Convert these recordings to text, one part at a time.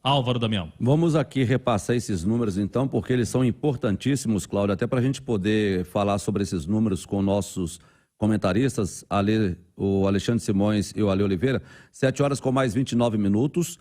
Álvaro Damião. Vamos aqui repassar esses números, então, porque eles são importantíssimos, Cláudio, até para a gente poder falar sobre esses números com nossos comentaristas, o Alexandre Simões e o Ale Oliveira. 7 horas com mais 29 minutos.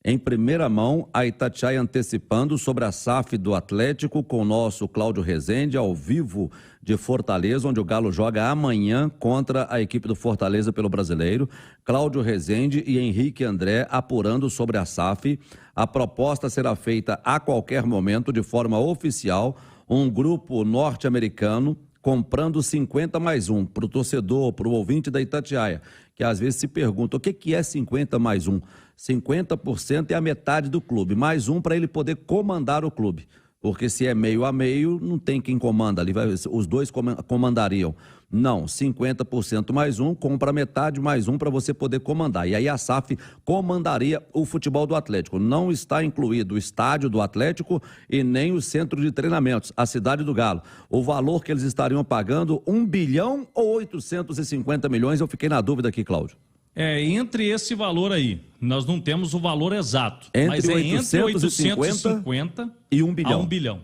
Em primeira mão, a Itatiaia antecipando sobre a SAF do Atlético com o nosso Cláudio Rezende, ao vivo de Fortaleza, onde o Galo joga amanhã contra a equipe do Fortaleza pelo Brasileiro. Cláudio Rezende e Henrique André apurando sobre a SAF. A proposta será feita a qualquer momento, de forma oficial, um grupo norte-americano comprando 50+1 para o torcedor, para o ouvinte da Itatiaia, que às vezes se pergunta o que é 50+1? 50% é a metade do clube, mais um para ele poder comandar o clube. Porque se é meio a meio, não tem quem comanda ali, os dois comandariam. Não, 50% mais um, compra metade mais um para você poder comandar. E aí a SAF comandaria o futebol do Atlético. Não está incluído o estádio do Atlético e nem o centro de treinamentos, a Cidade do Galo. O valor que eles estariam pagando, 1 bilhão ou 850 milhões, eu fiquei na dúvida aqui, Cláudio. Entre esse valor aí, nós não temos o valor exato, mas entre 850 e 1 bilhão. A 1 bilhão.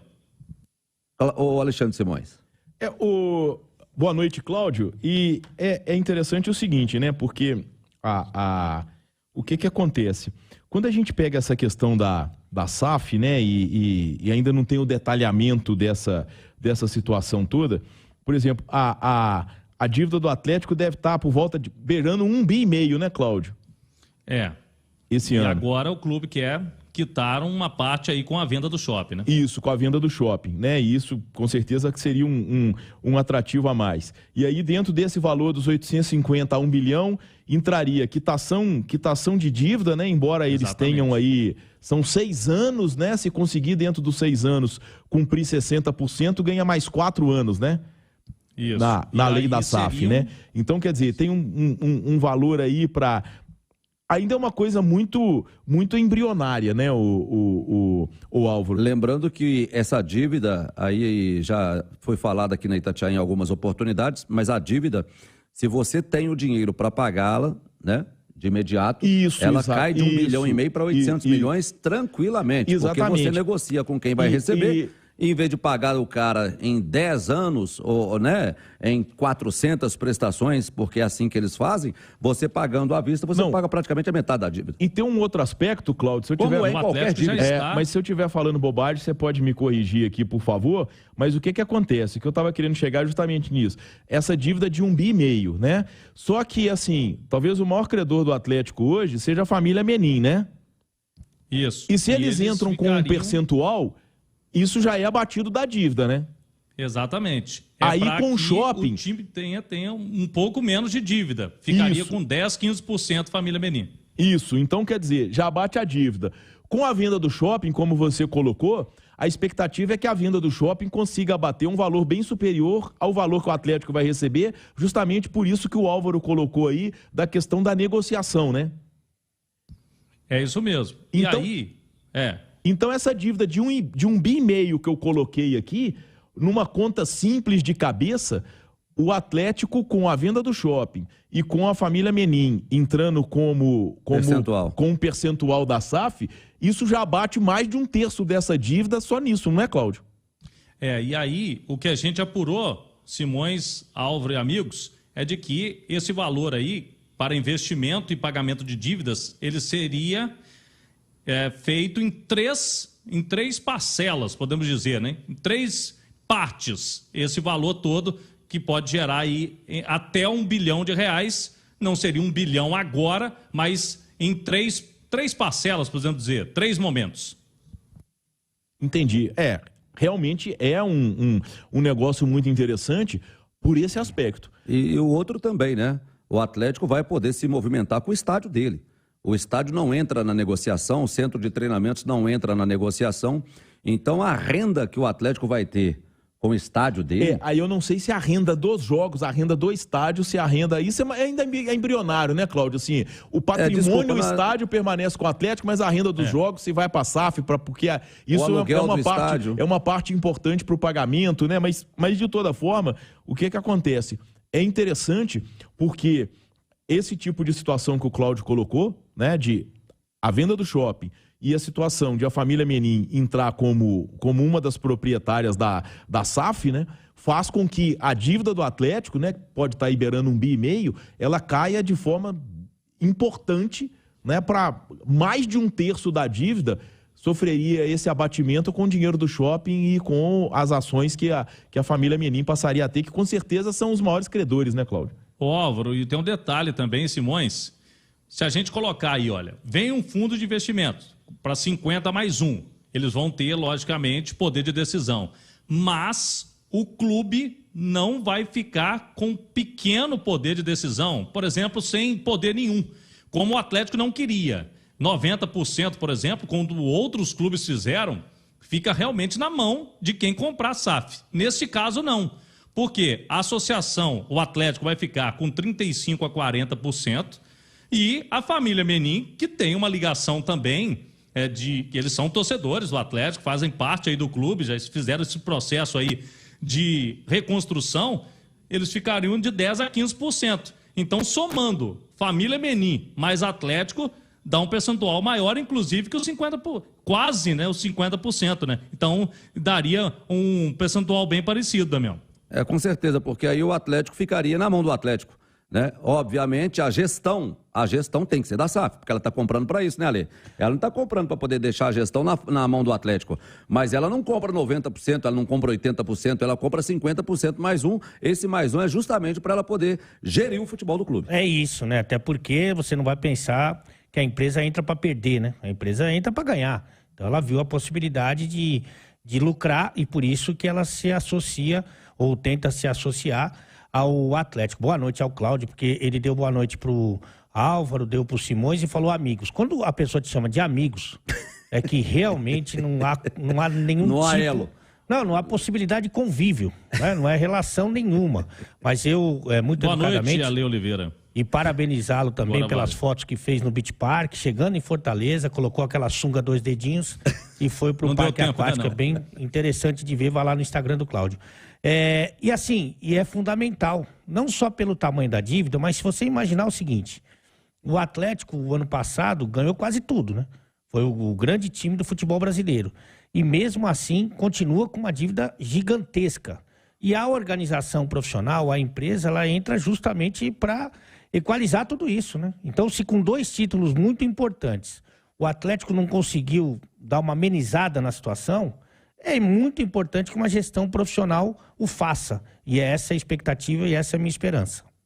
O Alexandre Simões. Boa noite, Cláudio. E é interessante o seguinte, né? Porque o que acontece? Quando a gente pega essa questão da SAF, né? E ainda não tem o detalhamento dessa situação toda, por exemplo, a dívida do Atlético deve estar por volta de beirando 1,5 bi, né, Cláudio? Esse ano. E agora o clube quer quitar uma parte aí com a venda do shopping, né? Isso, com a venda do shopping, né? E isso, com certeza, que seria um atrativo a mais. E aí, dentro desse valor dos 850 a 1 bilhão, entraria quitação de dívida, né? Embora eles tenham aí... São 6 anos, né? Se conseguir, dentro dos 6 anos, cumprir 60%, ganha mais 4 anos, né? Isso. Na lei da SAF, né? Então, quer dizer, tem um valor aí para... Ainda é uma coisa muito embrionária, né, o Álvaro? Lembrando que essa dívida, aí já foi falada aqui na Itatiaia em algumas oportunidades, mas a dívida, se você tem o dinheiro para pagá-la, né, de imediato, ela cai de 1,5 bilhão para 800 milhões tranquilamente. Exatamente. Porque você negocia com quem vai receber... Em vez de pagar o cara em 10 anos, ou, né, em 400 prestações, porque é assim que eles fazem, você pagando à vista, você paga praticamente a metade da dívida. E tem um outro aspecto, Cláudio, se eu tiver... qualquer dívida. Mas se eu estiver falando bobagem, você pode me corrigir aqui, por favor. Mas o que acontece? Que eu estava querendo chegar justamente nisso. Essa dívida de 1,5 bi, né? Só que, assim, talvez o maior credor do Atlético hoje seja a família Menin, né? Isso. E se eles entram com um percentual... Isso já é abatido da dívida, né? Exatamente. Aí com o shopping... o time tenha um pouco menos de dívida. Ficaria com 10, 15% família Menin. Isso, então quer dizer, já abate a dívida. Com a venda do shopping, como você colocou, a expectativa é que a venda do shopping consiga abater um valor bem superior ao valor que o Atlético vai receber, justamente por isso que o Álvaro colocou aí, da questão da negociação, né? É isso mesmo. Então, e aí... Então, essa dívida de 1,5 bi que eu coloquei aqui, numa conta simples de cabeça, o Atlético, com a venda do shopping e com a família Menin entrando com um percentual da SAF, isso já abate mais de 1/3 dessa dívida só nisso, não é, Cláudio? E aí, o que a gente apurou, Simões, Álvaro e amigos, é de que esse valor aí, para investimento e pagamento de dívidas, ele seria... feito em três parcelas, podemos dizer, né? Em 3 partes, esse valor todo que pode gerar aí até R$1 bilhão. Não seria 1 bilhão agora, mas em três parcelas, podemos dizer, 3 momentos. Entendi. Realmente é um negócio muito interessante por esse aspecto. E o outro também, né? O Atlético vai poder se movimentar com o estádio dele. O estádio não entra na negociação, o centro de treinamentos não entra na negociação. Então, a renda que o Atlético vai ter com o estádio dele... Aí eu não sei se a renda dos jogos, a renda do estádio, se a renda... Isso ainda é embrionário, né, Cláudio? Assim, o patrimônio, o estádio permanece com o Atlético, mas a renda dos jogos se vai para a SAF, porque isso é uma parte importante para o pagamento, né? Mas de toda forma, o que acontece? É interessante porque... esse tipo de situação que o Cláudio colocou, né, de a venda do shopping e a situação de a família Menin entrar como uma das proprietárias da SAF, né, faz com que a dívida do Atlético, né, pode estar liberando 1,5 bi, ela caia de forma importante, né, para mais de 1/3 da dívida sofreria esse abatimento com o dinheiro do shopping e com as ações que a família Menin passaria a ter, que com certeza são os maiores credores, né, Cláudio? Ô, Álvaro, e tem um detalhe também, Simões. Se a gente colocar aí, olha, vem um fundo de investimento para 50 mais 1. Eles vão ter, logicamente, poder de decisão. Mas o clube não vai ficar com pequeno poder de decisão, por exemplo, sem poder nenhum, como o Atlético não queria. 90%, por exemplo, quando outros clubes fizeram, fica realmente na mão de quem comprar a SAF. Nesse caso, não. Porque a associação, o Atlético vai ficar com 35% a 40% e a família Menin, que tem uma ligação também, que eles são torcedores do Atlético, fazem parte aí do clube, já fizeram esse processo aí de reconstrução, eles ficariam de 10% a 15%. Então, somando família Menin mais Atlético, dá um percentual maior, inclusive, que os 50%, quase, né, os 50%, né? Então, daria um percentual bem parecido, Damião. Com certeza, porque aí o Atlético ficaria na mão do Atlético, né? Obviamente, a gestão tem que ser da SAF, porque ela está comprando para isso, né, Ale? Ela não está comprando para poder deixar a gestão na mão do Atlético, mas ela não compra 90%, ela não compra 80%, ela compra 50% mais 1. Esse mais 1 é justamente para ela poder gerir o futebol do clube. É isso, né? Até porque você não vai pensar que a empresa entra para perder, né? A empresa entra para ganhar. Então ela viu a possibilidade de lucrar e por isso que ela se associa ou tenta se associar ao Atlético. Boa noite ao Cláudio, porque ele deu boa noite pro Álvaro, deu pro Simões e falou amigos. Quando a pessoa te chama de amigos, é que realmente não há nenhum não há tipo... elo. Não há possibilidade de convívio, né? Não é relação nenhuma. Mas eu, muito boa educadamente... noite, Ale Oliveira. E parabenizá-lo também Bora, pelas vale. fotos que fez no Beach Park, chegando em Fortaleza, colocou aquela sunga 2 dedinhos e foi pro Não deu Parque tempo, Aquático. né, não? É bem interessante de ver, vai lá no Instagram do Cláudio. E assim, é fundamental, não só pelo tamanho da dívida, mas se você imaginar o seguinte, o Atlético, o ano passado, ganhou quase tudo, né? Foi o grande time do futebol brasileiro. E mesmo assim, continua com uma dívida gigantesca. E a organização profissional, a empresa, ela entra justamente para equalizar tudo isso, né? Então, se com 2 títulos muito importantes o Atlético não conseguiu dar uma amenizada na situação, é muito importante que uma gestão profissional o faça. E é essa a expectativa e essa é a minha esperança.